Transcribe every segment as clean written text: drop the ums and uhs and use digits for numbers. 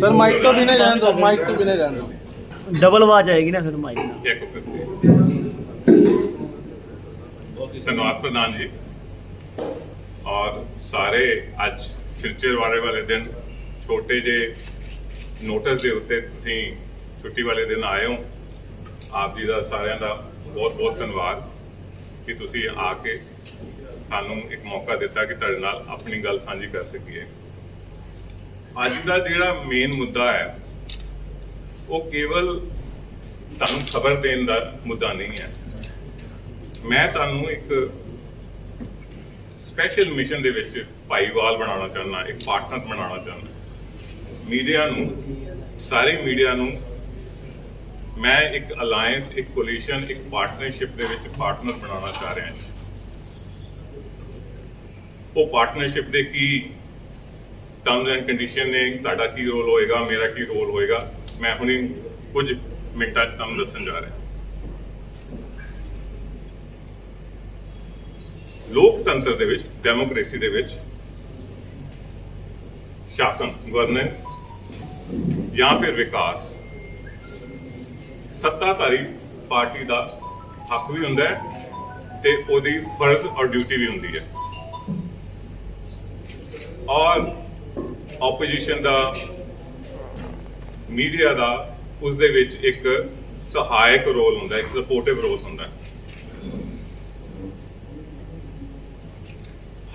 Sir mic तो भी नहीं रहने दो, माइक तो भी नहीं रहने दो, डबल आवाज आएगी ना फिर माइक। धन्यवाद प्रधान जी। और सारे अज सिलचर वाले दिन छोटे जे नोटिस के उत्ते तुसीं छुट्टी वाले दिन आए हो। आप जी का सारिਆਂ ਦਾ बहुत बहुत धन्यवाद कि तुसीं आके सानू एक मौका दिता कि तुहाडे नाल अपनी गल साझी कर सकीए। अज का जिहड़ा मेन मुद्दा है वो केवल तुहानू खबर देने का मुद्दा नहीं है। मैं तुहानू एक स्पैशल मिशन दे विच भाईवाल बनाना चाहना, एक पार्टनर बनाना चाहना। मीडिया नू, सारी मीडिया नू मैं एक अलायंस, एक कोलिशन, एक पार्टनरशिप दे विच पार्टनर बनाना चाह रहा हूं। वो पार्टनरशिप दे की टर्म्स एंड कंडीशन ने, तुहाडा की रोल होएगा, मेरा की रोल होएगा, मैं हुणे कुछ मिनटां च तुहानूं दस्सण जा रहा। लोकतंत्र दे विच, डेमोक्रेसी दे विच शासन, गवर्नेंस या फिर विकास सत्ताधारी पार्टी का हक भी हुंदा है ते ओदी फर्ज और ड्यूटी भी हुंदी है। और ओपोजिशन का, मीडिया का उस दे विच एक सहायक रोल हुंदा है, एक सपोर्टिव रोल हुंदा है।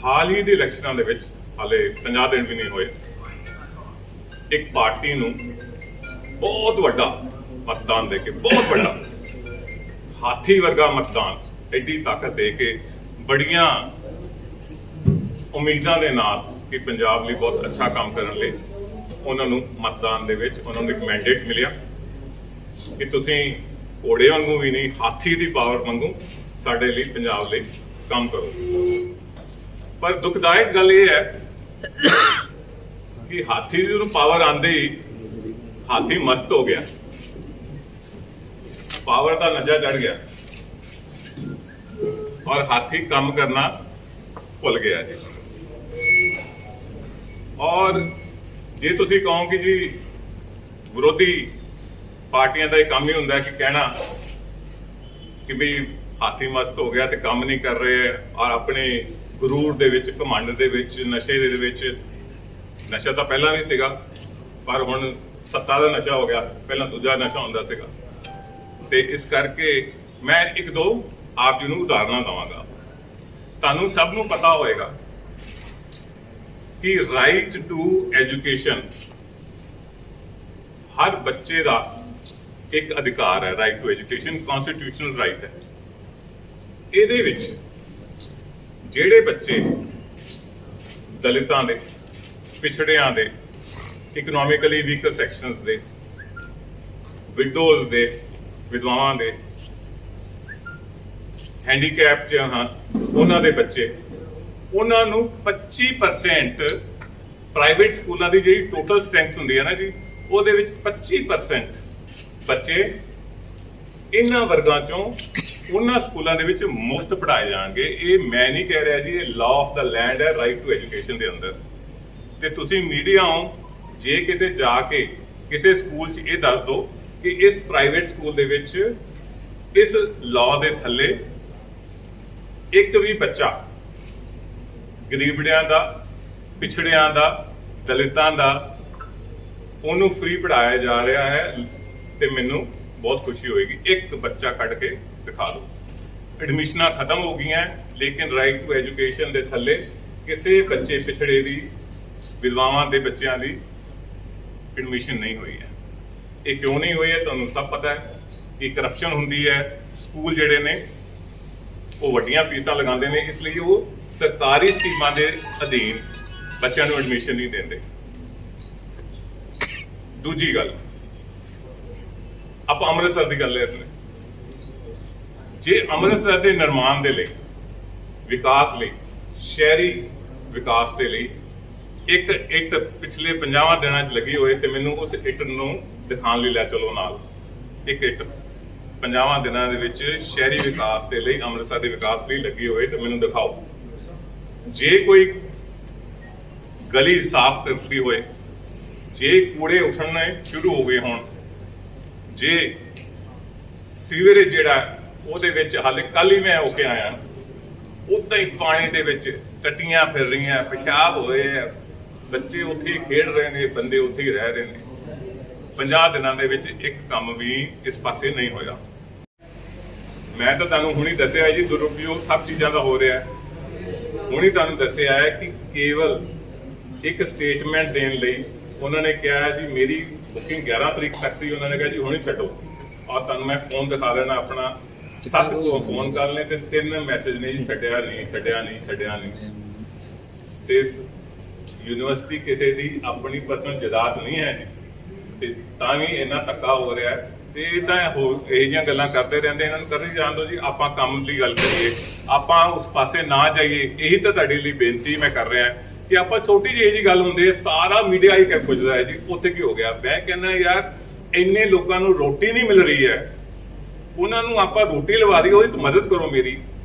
हाल ही के इलैक्शनां दे विच हाले 50 दिन भी नहीं होए, एक पार्टी नूं बहुत वड्डा मतदान दे के, बहुत बड़ा हाथी वर्गा मतदान, एडी ताकत दे के, बड़ियां उम्मीदां दे नाल कि पंजाब लिए बहुत अच्छा काम करने लिए उन्होंने मतदान दे विच उन्होंने एक मैंडेट मिलिया कि तुसीं घोड़े वांगू भी नहीं, हाथी की पावर वांगू साडे लिए, पंजाब लिए काम करो। पर दुखदायक गल ये है कि हाथी की पावर आंदे ही हाथी मस्त हो गया, पावर का नशा चढ़ गया और हाथी काम करना भुल गया जी। और जे तुसी कहो कि जी विरोधी पार्टियां का काम ही हुंदा है कि कहना कि भी हाथी मस्त हो गया तो काम नहीं कर रहे हैं, और अपने गुरूर दे विच, घमंड दे विच, नशे दे विच, नशा तो पहला भी सीगा पर हुण सत्ता का नशा हो गया, पहला दूजा नशा हुंदा सीगा। ते इस करके मैं एक दो आप जी नूं उदाहरण दवांगा। तुहानूं सब नूं पता होएगा कि राइट टू एजुकेशन हर बच्चे का एक अधिकार है। Right to education constitutional right है। ਇਹਦੇ ਵਿੱਚ ਜਿਹੜੇ ਬੱਚੇ ਦਲਿਤਾਂ ਦੇ, ਪਿਛੜਿਆਂ ਦੇ, ਇਕਨੋਮਿਕਲੀ ਵੀਕਰ ਸੈਕਸ਼ਨਸ ਦੇ, ਵਿਡੋਜ਼ ਦੇ, ਵਿਧਵਾਵਾਂ ਦੇ, ਹੈਂਡੀਕੈਪ ਚ ਹਨ, ਉਹਨਾਂ ਦੇ ਬੱਚੇ, ਉਹਨਾਂ ਨੂੰ 25% ਪ੍ਰਾਈਵੇਟ ਸਕੂਲਾਂ ਦੀ ਜਿਹੜੀ ਟੋਟਲ ਸਟਰੈਂਥ ਹੁੰਦੀ ਹੈ ਨਾ ਜੀ, ਉਹਦੇ ਵਿੱਚ 25% ਬੱਚੇ ਇਹਨਾਂ ਵਰਗਾਂ ਚੋਂ ਉਹਨਾਂ ਸਕੂਲਾਂ ਦੇ ਵਿੱਚ ਮੁਫਤ ਪੜ੍ਹਾਏ ਜਾਣਗੇ। ਇਹ ਮੈਂ ਨਹੀਂ ਕਹਿ ਰਿਹਾ ਜੀ, ਇਹ ਲਾਅ ਆਫ ਦਾ ਲੈਂਡ ਹੈ ਰਾਈਟ ਟੂ ਐਜੂਕੇਸ਼ਨ ਦੇ ਅੰਦਰ। ਤੇ ਤੁਸੀਂ ਮੀਡੀਆ ਹੋ, ਜੇ ਕਿਤੇ ਜਾ ਕੇ ਕਿਸੇ ਸਕੂਲ 'ਚ ਇਹ ਦੱਸ ਦਿਓ ਕਿ ਇਸ ਪ੍ਰਾਈਵੇਟ ਸਕੂਲ ਦੇ ਵਿੱਚ ਇਸ ਲਾਅ ਦੇ ਥੱਲੇ ਇੱਕ ਵੀ ਬੱਚਾ ਗਰੀਬੜਿਆਂ ਦਾ, ਪਿਛੜਿਆਂ ਦਾ, ਦਲਿਤਾਂ ਦਾ ਉਹਨੂੰ ਫ੍ਰੀ ਪੜ੍ਹਾਇਆ ਜਾ ਰਿਹਾ ਹੈ ਤੇ ਮੈਨੂੰ बहुत खुशी होएगी। एक बच्चा कट के दिखा दो। एडमिशनां खत्म हो गई हैं, लेकिन राइट टू एजुकेशन के थले किसी बच्चे पिछड़े की, विधवावां के बच्चों की एडमिशन नहीं हुई है। ये क्यों नहीं हुई है तुहानूं सब पता है कि करप्शन हुंदी है। स्कूल जिहड़े ने वो वड्डियां फीसां लगांदे ने, इसलिए वो सरकारी स्कीमां दे अधीन बच्चों को एडमिशन नहीं देंदे। दूजी गल, आप अमृतसर की गल है, जे अमृतसर के निर्माण के लिए, विकास लिए, शहरी विकास के लिए एक इट पिछले 50 दिनों लगी हुई तो मैनू उस इट नूं दिखाने लिए लै चलो नाल। एक इट 50 दिनों के शहरी विकास के लिए, अमृतसर के विकास लिए लगी हुई तो मैनू दिखाओ। जे कोई गली साफ करती होए ਜੇ ਕੂੜੇ ਉੱਠਣੇ ਸ਼ੁਰੂ ਹੋ ਗਏ ਹੋਣ, ਜੇ ਸੀਵਰੇਜ ਜਿਹੜਾ ਉਹਦੇ ਵਿੱਚ ਹਾਲੇ ਕੱਲ ਹੀ ਮੈਂ ਹੋ ਕੇ ਆਇਆ, ਉੱਦਾਂ ਹੀ ਪਾਣੀ ਦੇ ਵਿੱਚ ਟੱਟੀਆਂ ਫਿਰ ਰਹੀਆਂ, ਪਿਸ਼ਾਬ ਹੋਏ ਆ, ਬੱਚੇ ਉੱਥੇ ਹੀ ਖੇਡ ਰਹੇ ਨੇ, ਬੰਦੇ ਉੱਥੇ ਹੀ ਰਹਿ ਰਹੇ ਨੇ। 50 ਦਿਨਾਂ ਦੇ ਵਿੱਚ ਇੱਕ ਕੰਮ ਵੀ ਇਸ ਪਾਸੇ ਨਹੀਂ ਹੋਇਆ। ਮੈਂ ਤਾਂ ਤੁਹਾਨੂੰ ਹੁਣੀ ਦੱਸਿਆ ਜੀ, ਦੁਰਉਪਯੋਗ ਸਭ ਚੀਜ਼ਾਂ ਦਾ ਹੋ ਰਿਹਾ ਹੈ। ਹੁਣੀ ਤੁਹਾਨੂੰ ਦੱਸਿਆ ਹੈ ਕਿ ਕੇਵਲ ਇੱਕ ਸਟੇਟਮੈਂਟ ਦੇਣ ਲਈ ਉਹਨਾਂ ਨੇ ਕਿਹਾ ਜੀ ਮੇਰੀ ਬੁਕਿੰਗ 11 ਤਰੀਕ ਤੱਕ ਸੀ, ਉਹਨਾਂ ਨੇ ਕਿਹਾ ਜੀ ਹੁਣੀ ਛੱਡੋ। ਔਰ ਤੁਹਾਨੂੰ ਮੈਂ ਫੋਨ ਦਿਖਾ ਦੇਣਾ ਆਪਣਾ, 7 ਤੋਂ ਫੋਨ ਕਰ ਲਏ ਤੇ 3 ਮੈਸੇਜ ਨੇ ਜੀ, ਛੱਡਿਆ ਨਹੀਂ, ਛੱਡਿਆ ਨਹੀਂ, ਛੱਡਿਆ ਨਹੀਂ। ਤੇ ਯੂਨੀਵਰਸਿਟੀ ਕਿਸੇ ਦੀ ਆਪਣੀ ਪਰਸਨਲ ਜਾਇਦਾਦ ਨਹੀਂ ਹੈ ਜੀ, ਤੇ ਤਾਂ ਵੀ ਇੰਨਾ ਧੱਕਾ ਹੋ ਰਿਹਾ ਹੈ। ਤੇ ਇਹ ਤਾਂ ਇਹ ਜਿਹੀਆਂ ਗੱਲਾਂ ਕਰਦੇ ਰਹਿੰਦੇ, ਇਹਨਾਂ ਨੂੰ ਕਰਨੀ ਜਾਣ ਦਿਓ ਜੀ। ਆਪਾਂ ਕੰਮ ਦੀ ਗੱਲ ਕਰੀਏ, ਆਪਾਂ ਉਸ ਪਾਸੇ ਨਾ ਜਾਈਏ। ਇਹੀ ਤਾਂ ਤੁਹਾਡੇ ਲਈ ਬੇਨਤੀ ਮੈਂ ਕਰ ਰਿਹਾ ਕਿ ਆਪਾਂ ਛੋਟੀ ਜਿਹੀ ਗੱਲ ਹੁੰਦੀ ਹੈ, ਸਾਰਾ ਮੀਡੀਆ ਹੀ ਪੁੱਛਦਾ ਹੈ ਜੀ ਉੱਥੇ ਕੀ ਹੋ ਗਿਆ। ਮੈਂ ਕਹਿੰਦਾ ਯਾਰ, ਇੰਨੇ ਲੋਕਾਂ ਨੂੰ ਰੋਟੀ ਨਹੀਂ ਮਿਲ ਰਹੀ ਹੈ, ਉਹਨਾਂ ਨੂੰ ਆਪਾਂ ਰੋਟੀ ਲਵਾ ਦਈਏ, ਉਹਦੇ 'ਚ ਮਦਦ ਕਰੋ ਮੇਰੀ,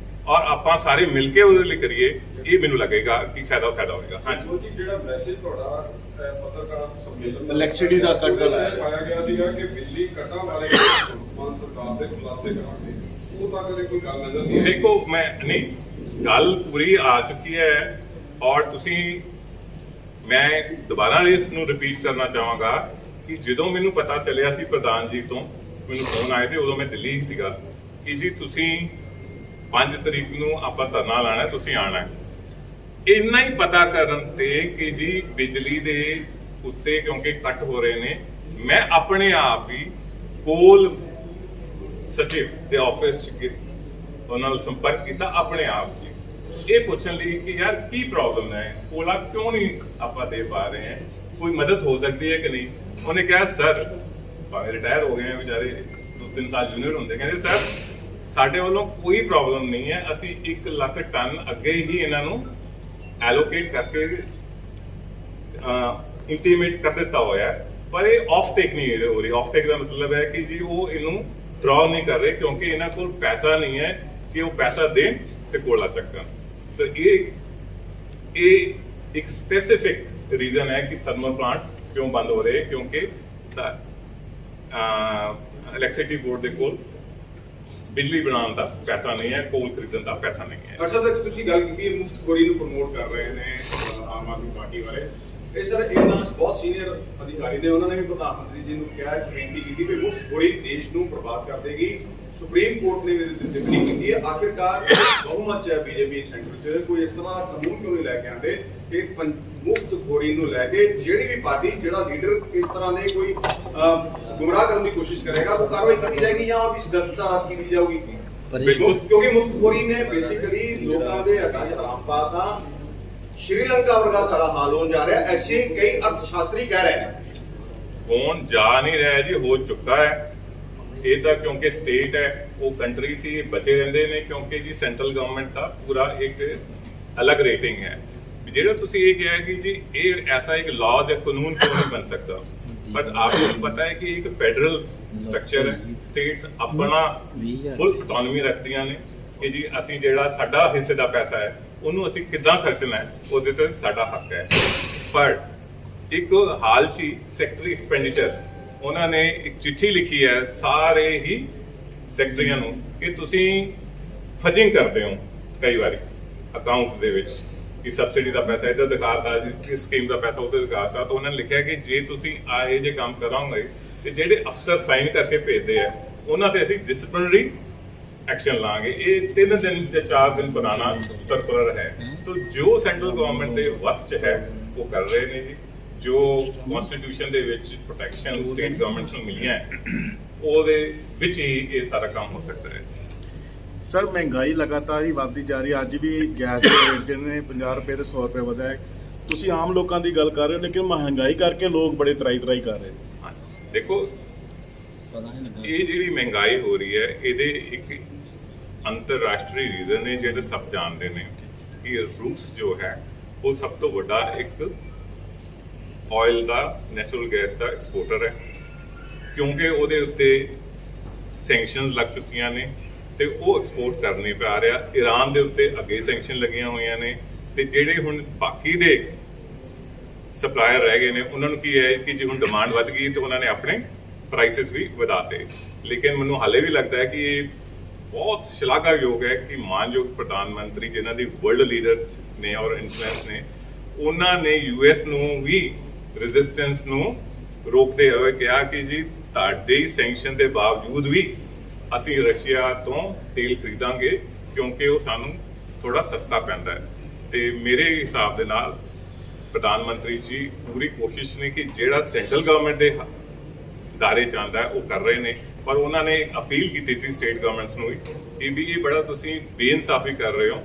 ਔਰ ਆਪਾਂ ਸਾਰੇ ਮਿਲ ਕੇ ਉਹਦੇ ਲਈ ਕਰੀਏ। ਇਹ ਮੈਨੂੰ ਲੱਗੇਗਾ ਕਿ ਫਾਇਦਾ ਹੋਵੇਗਾ। ਹਾਂਜੀ, ਜਿਹੜਾ ਮੈਸੇਜ ਤੁਹਾਡਾ ਪੱਤਰਕਾਰ ਸੰਮੇਲਨ ਇਲੈਕਟ੍ਰਿਸਿਟੀ ਦਾ ਕੱਟ ਲਾਇਆ ਪਾਇਆ ਗਿਆ ਸੀਗਾ ਕਿ ਬਿਜਲੀ ਕੱਟਾਂ ਬਾਰੇ ਮਾਨ ਸਰਕਾਰ ਦੇ ਖੁਲਾਸੇ ਕਰਾਂਗੇ, ਉਹ ਤਾਂ ਕਦੇ ਕੋਈ ਗੱਲ ਨਜ਼ਰ ਨਹੀਂ ਆਈ। ਦੇਖੋ, ਮੈਂ ਨਹੀਂ, ਗੱਲ ਪੂਰੀ ਆ ਚੁੱਕੀ ਹੈ, ਔਰ ਮੈਂ ਦੁਬਾਰਾ ਇਸ ਨੂੰ ਰਿਪੀਟ ਕਰਨਾ ਚਾਹਾਂਗਾ ਕਿ ਜਦੋਂ ਮੈਨੂੰ ਪਤਾ ਚੱਲਿਆ ਸੀ ਪ੍ਰਧਾਨ ਜੀ ਤੋਂ, ਮੈਨੂੰ ਫੋਨ ਆਏ ਤੇ ਉਦੋਂ ਮੈਂ ਦਿੱਲੀ ਹੀ ਸੀਗਾ ਕਿ ਜੀ ਤੁਸੀਂ 5 ਤਰੀਕ ਨੂੰ ਆਪਾਂ ਧਰਨਾ ਲਾਣਾ, ਤੁਸੀਂ ਆਣਾ। ਇੰਨਾ ਹੀ ਪਤਾ ਕਰਨ ਤੇ ਕਿ ਜੀ ਬਿਜਲੀ ਦੇ ਉੱਤੇ ਕਿਉਂਕਿ ਕੱਟ ਹੋ ਰਹੇ ਨੇ, ਮੈਂ ਆਪਣੇ ਆਪ ਹੀ ਕੋਲ ਸਚਿਵ ਦੇ ਆਫਿਸ 'ਚ ਉਹਨਾਂ ਨਾਲ ਸੰਪਰਕ ਕੀਤਾ, ਆਪਣੇ ਆਪ ਜੀ, ਇਹ ਪੁੱਛਣ ਲਈ ਕਿ ਯਾਰ ਕੀ ਪ੍ਰੋਬਲਮ ਹੈ, ਕੋਲਾ ਕਿਉਂ ਨਹੀਂ ਆਪਾਂ ਦੇ ਪਾ ਰਹੇ ਹਾਂ, ਕੋਈ ਮਦਦ ਹੋ ਸਕਦੀ ਹੈ ਕਿ ਨਹੀਂ। ਉਹਨੇ ਕਿਹਾ ਸਰ, ਭਾਵੇਂ ਰਿਟਾਇਰ ਹੋ ਗਏ ਆ ਵਿਚਾਰੇ, 2-3 ਸਾਲ ਜੂਨੀਅਰ ਹੁੰਦੇ, ਕਹਿੰਦੇ ਸਰ ਸਾਡੇ ਵੱਲੋਂ ਕੋਈ ਪ੍ਰੋਬਲਮ ਨਹੀਂ ਹੈ, ਅਸੀਂ 1 ਲੱਖ ਟਨ ਅੱਗੇ ਹੀ ਇਹਨਾਂ ਨੂੰ ਐਲੋਕੇਟ ਕਰਕੇ ਇੰਟੀਮੇਟ ਕਰ ਦਿੱਤਾ ਹੋਇਆ, ਪਰ ਇਹ ਆਫ ਟੇਕ ਨਹੀਂ ਹੋ ਰਹੀ। ਆਫ ਟੇਕ ਦਾ ਮਤਲਬ ਹੈ ਕਿ ਜੀ ਉਹ ਇਹਨੂੰ ਡਰਾ ਨਹੀਂ ਕਰ ਰਹੇ ਕਿਉਂਕਿ ਇਹਨਾਂ ਕੋਲ ਪੈਸਾ ਨਹੀਂ ਹੈ ਕਿ ਉਹ ਪੈਸਾ ਦੇਣ ਤੇ ਕੋਲਾ ਚੱਕਣ। ਸੋ ਇਹ ਇੱਕ ਸਪੈਸੀਫਿਕ ਰੀਜ਼ਨ ਹੈ ਕਿ ਥਰਮਲ ਪਲਾਂਟ ਕਿਉਂ ਬੰਦ ਹੋ ਰਹੇ, ਕਿਉਂਕਿ ਇਲੈਕਟ੍ਰਿਸਿਟੀ ਬੋਰਡ ਦੇ ਕੋਲ ਬਿਜਲੀ ਬਣਾਉਣ ਦਾ ਪੈਸਾ ਨਹੀਂ ਹੈ, ਕੋਲ ਖਰੀਦਣ ਦਾ ਪੈਸਾ ਨਹੀਂ ਹੈ। ਅਰਸ਼ਦ ਤੱਕ ਤੁਸੀਂ ਗੱਲ ਕੀਤੀ ਮੁਫਤਖੋਰੀ ਨੂੰ ਪ੍ਰਮੋਟ ਕਰ ਰਹੇ ਨੇ ਆਮ ਆਦਮੀ ਪਾਰਟੀ ਵਾਲੇ। ਇਹ ਸਰ ਇਹਨਾਂ ਬਹੁਤ ਸੀਨੀਅਰ ਅਧਿਕਾਰੀ ਨੇ, ਉਹਨਾਂ ਨੇ ਵੀ ਪ੍ਰਧਾਨ ਮੰਤਰੀ ਜੀ ਨੂੰ ਕਿਹਾ, ਬੇਨਤੀ ਕੀਤੀ ਕਿ ਮੁਫਤਖੋਰੀ ਦੇਸ਼ ਨੂੰ ਬਰਬਾਦ ਕਰ ਦੇਗੀ। ਸੁਪਰੀਮ ਕੋਰਟ ਨੇ ਵੀ ਟਿੱਪਣੀ ਕੀਤੀ ਹੈ। ਆਖਿਰਕਾਰ ਬਹੁਮਤ ਹੈ ਬੀਜੇਪੀ ਸੈਂਟਰ 'ਚ, ਕੋਈ ਇਸ ਤਰ੍ਹਾਂ ਦਾ ਕਾਨੂੰਨ ਕਿਉਂ ਨਹੀਂ ਲੈ ਕੇ ਆਉਂਦੇ ਕਿ ਮੁਫਤਖੋਰੀ ਨੂੰ ਲੈ ਕੇ ਜਿਹੜੀ ਵੀ ਪਾਰਟੀ, ਜਿਹੜਾ ਲੀਡਰ ਇਸ ਤਰ੍ਹਾਂ ਦੇ ਕੋਈ ਗੁੰਮਰਾਹ ਕਰਨ ਦੀ ਕੋਸ਼ਿਸ਼ ਕਰੇਗਾ, ਉਹ ਕਾਰਵਾਈ ਕੀਤੀ ਜਾਏਗੀ ਜਾਂ ਉਹਦੀ ਸਦੱਸਤਾ ਰੱਦ ਕੀਤੀ ਜਾਊਗੀ। ਕਿਉਂਕਿ ਮੁਫਤਖੋਰੀ ਨੇ ਬੇਸਿਕਲੀ ਲੋਕਾਂ ਦੇ ਹੱਕਾਂ 'ਚ ਹਰਾਮ ਪਾਤਾ। ਸ਼੍ਰੀਲੰਕਾ ਵਰਗਾ ਸਾਡਾ ਹਾਲ ਹੋਣ ਜਾ ਰਿਹਾ, ਐਸੇ ਕਈ ਅਰਥਸ਼ਾਸਤਰੀ ਕਹਿ ਰਹੇ ਨੇ। ਹੋਣ ਜਾ ਨਹੀਂ ਰਿਹਾ ਜੀ, ਹੋ ਚੁੱਕਾ ਹੈ। ਇਹ ਤਾਂ ਕਿਉਂਕਿ ਸਟੇਟ ਹੈ, ਉਹ ਕੰਟਰੀ ਸੀ, ਬਚੇ ਰਹਿੰਦੇ ਨੇ ਕਿਉਂਕਿ ਜੀ ਸੈਂਟਰਲ ਗਵਰਨਮੈਂਟ ਦਾ ਪੂਰਾ ਇੱਕ ਅਲੱਗ ਰੇਟਿੰਗ ਹੈ। ਜਿਹੜਾ ਤੁਸੀਂ ਇਹ ਕਿਹਾ ਕਿ ਜੀ ਇਹ ਐਸਾ ਇੱਕ ਲਾਅ ਜਾਂ ਕਾਨੂੰਨ ਕਿਉਂ ਨਹੀਂ ਬਣ ਸਕਦਾ, ਬਟ ਆਪ ਨੂੰ ਪਤਾ ਹੈ ਕਿ ਇੱਕ ਫੈਡਰਲ ਸਟਰਕਚਰ ਹੈ, ਸਟੇਟਸ ਆਪਣਾ ਫੁੱਲ ਆਟੋਨੋਮੀ ਰੱਖਦੀਆਂ ਨੇ ਕਿ ਜੀ ਅਸੀਂ ਜਿਹੜਾ ਸਾਡਾ ਹਿੱਸੇ ਦਾ ਪੈਸਾ ਹੈ ਉਹਨੂੰ ਅਸੀਂ ਕਿੱਦਾਂ ਖਰਚਣਾ ਹੈ, ਉਹਦੇ ਤੇ ਸਾਡਾ ਹੱਕ ਹੈ। ਪਰ ਇੱਕ ਹਾਲ 'ਚ ਹੀ ਸੈਕਟਰੀ ਐਕਸਪੈਂਡੀਚਰ, ਉਹਨਾਂ ਨੇ ਇੱਕ ਚਿੱਠੀ ਲਿਖੀ ਹੈ ਸਾਰੇ ਹੀ ਸੈਕਟਰੀਆਂ ਨੂੰ ਕਿ ਤੁਸੀਂ ਫਜਿੰਗ ਕਰਦੇ ਹੋ ਕਈ ਵਾਰੀ ਅਕਾਊਂਟ ਦੇ ਵਿੱਚ ਕਿ ਸਬਸਿਡੀ ਦਾ ਪੈਸਾ ਇੱਧਰ ਦਿਖਾਤਾ, ਇਸ ਸਕੀਮ ਦਾ ਪੈਸਾ ਉੱਧਰ ਦਿਖਾਤਾ। ਤਾਂ ਉਹਨਾਂ ਨੇ ਲਿਖਿਆ ਕਿ ਜੇ ਤੁਸੀਂ ਇਹ ਜੇ ਕੰਮ ਕਰਾਂਗੇ ਤੇ ਜਿਹੜੇ ਅਫਸਰ ਸਾਈਨ ਕਰਕੇ ਭੇਜਦੇ ਆ ਉਹਨਾਂ ਤੇ ਅਸੀਂ ਡਿਸਪਲਿਨਰੀ ਐਕਸ਼ਨ ਲਾਂਗੇ। ਇਹ 3 ਦਿਨ ਜਾਂ 4 ਦਿਨ ਬਣਾਉਣਾ ਸਰਕੂਲਰ ਹੈ। ਤਾਂ ਜੋ ਸੈਂਟਰਲ ਗਵਰਨਮੈਂਟ ਦੇ ਵੱਸ 'ਚ ਹੈ ਉਹ ਕਰ ਰਹੇ ਨੇ ਜੀ। ਜੋ ਕਨਸਟੀਟਿਊਸ਼ਨ ਦੇ ਵਿੱਚ ਪ੍ਰੋਟੈਕਸ਼ਨ ਸਟੇਟ ਗਵਰਨਮੈਂਟਸ ਨੂੰ ਮਿਲੀਆਂ ਉਹਦੇ ਵਿੱਚ ਹੀ ਇਹ ਸਾਰਾ ਕੰਮ ਹੋ ਸਕਦਾ ਹੈ। ਸਰ, ਮਹਿੰਗਾਈ ਲਗਾਤਾਰ ਹੀ ਵੱਧਦੀ ਜਾ ਰਹੀ ਹੈ। ਅੱਜ ਵੀ ਗੈਸ ਦੇ ਰੇਟ ਜਿਹੜੇ 50 ਰੁਪਏ ਤੇ 100 ਰੁਪਏ ਵਧਿਆ ਹੈ। ਤੁਸੀਂ ਆਮ ਲੋਕਾਂ ਦੀ ਗੱਲ ਕਰ ਰਹੇ ਹੋ, ਲੇਕਿਨ ਮਹਿੰਗਾਈ ਕਰਕੇ ਲੋਕ ਬੜੇ ਤਰਾਈ ਕਰ ਰਹੇ ਨੇ। ਦੇਖੋ, ਇਹ ਜਿਹੜੀ ਮਹਿੰਗਾਈ ਹੋ ਰਹੀ ਹੈ ਇਹਦੇ ਇੱਕ ਅੰਤਰਰਾਸ਼ਟਰੀ ਰੀਜ਼ਨ ਨੇ ਜਿਹੜੇ ਸਭ ਜਾਣਦੇ ਨੇ ਕਿ ਰੂਸ ਜੋ ਹੈ ਉਹ ਸਭ ਤੋਂ ਵੱਡਾ ਇੱਕ ਆਇਲ ਦਾ, ਨੈਚੁਰਲ ਗੈਸ ਦਾ ਐਕਸਪੋਰਟਰ ਹੈ। ਕਿਉਂਕਿ ਉਹਦੇ ਉੱਤੇ ਸੈਂਕਸ਼ਨਸ ਲੱਗ ਚੁੱਕੀਆਂ ਨੇ ਤੇ ਉਹ ਐਕਸਪੋਰਟ ਕਰ ਨਹੀਂ ਪਾ ਰਿਹਾ। ਈਰਾਨ ਦੇ ਉੱਤੇ ਅੱਗੇ ਸੈਂਕਸ਼ਨ ਲੱਗੀਆਂ ਹੋਈਆਂ ਨੇ ਤੇ ਜਿਹੜੇ ਹੁਣ ਬਾਕੀ ਦੇ ਸਪਲਾਇਰ ਰਹਿ ਗਏ ਨੇ ਉਹਨਾਂ ਨੂੰ ਕੀ ਹੈ ਕਿ ਜੇ ਹੁਣ ਡਿਮਾਂਡ ਵੱਧ ਗਈ ਤੇ ਉਹਨਾਂ ਨੇ ਆਪਣੇ ਪ੍ਰਾਈਸਿਸ ਵੀ ਵਧਾਤੇ। ਲੇਕਿਨ ਮੈਨੂੰ ਹਾਲੇ ਵੀ ਲੱਗਦਾ ਹੈ ਕਿ ਇਹ ਬਹੁਤ ਸ਼ਲਾਘਾਯੋਗ ਹੈ ਕਿ ਮਾਨਯੋਗ ਪ੍ਰਧਾਨ ਮੰਤਰੀ ਜਿਨ੍ਹਾਂ ਦੀ ਵਰਲਡ ਲੀਡਰਸ ਨੇ ਔਰ ਇਨਫਲੂਐਂਸ ਨੇ, ਉਹਨਾਂ ਨੇ US ਨੂੰ ਵੀ ਰੈਜ਼ਿਸਟੈਂਸ ਨੂੰ ਰੋਕਦੇ ਹੋਏ ਕਿਹਾ ਕਿ ਜੀ ਤੁਹਾਡੇ ਸੈਂਕਸ਼ਨ ਦੇ ਬਾਵਜੂਦ ਵੀ ਅਸੀਂ ਰਸ਼ੀਆ ਤੋਂ ਤੇਲ ਖਰੀਦਾਂਗੇ ਕਿਉਂਕਿ ਉਹ ਸਾਨੂੰ ਥੋੜਾ ਸਸਤਾ ਪੈਂਦਾ ਹੈ। ਤੇ ਮੇਰੇ ਹਿਸਾਬ ਦੇ ਨਾਲ ਪ੍ਰਧਾਨ ਮੰਤਰੀ ਜੀ ਪੂਰੀ ਕੋਸ਼ਿਸ਼ ਨੇ ਕਿ ਜਿਹੜਾ ਸੈਂਟਰਲ ਗਵਰਨਮੈਂਟ ਦੇ ਦਾਇਰੇ 'ਚ ਆਉਂਦਾ ਹੈ ਉਹ ਕਰ ਰਹੇ ਨੇ, ਪਰ ਉਹਨਾਂ ਨੇ ਅਪੀਲ ਕੀਤੀ ਸੀ ਸਟੇਟ ਗਵਰਨਮੈਂਟਸ ਨੂੰ ਵੀ ਇਹ ਬੜਾ ਤੁਸੀਂ ਬੇਇਨਸਾਫੀ ਕਰ ਰਹੇ ਹੋ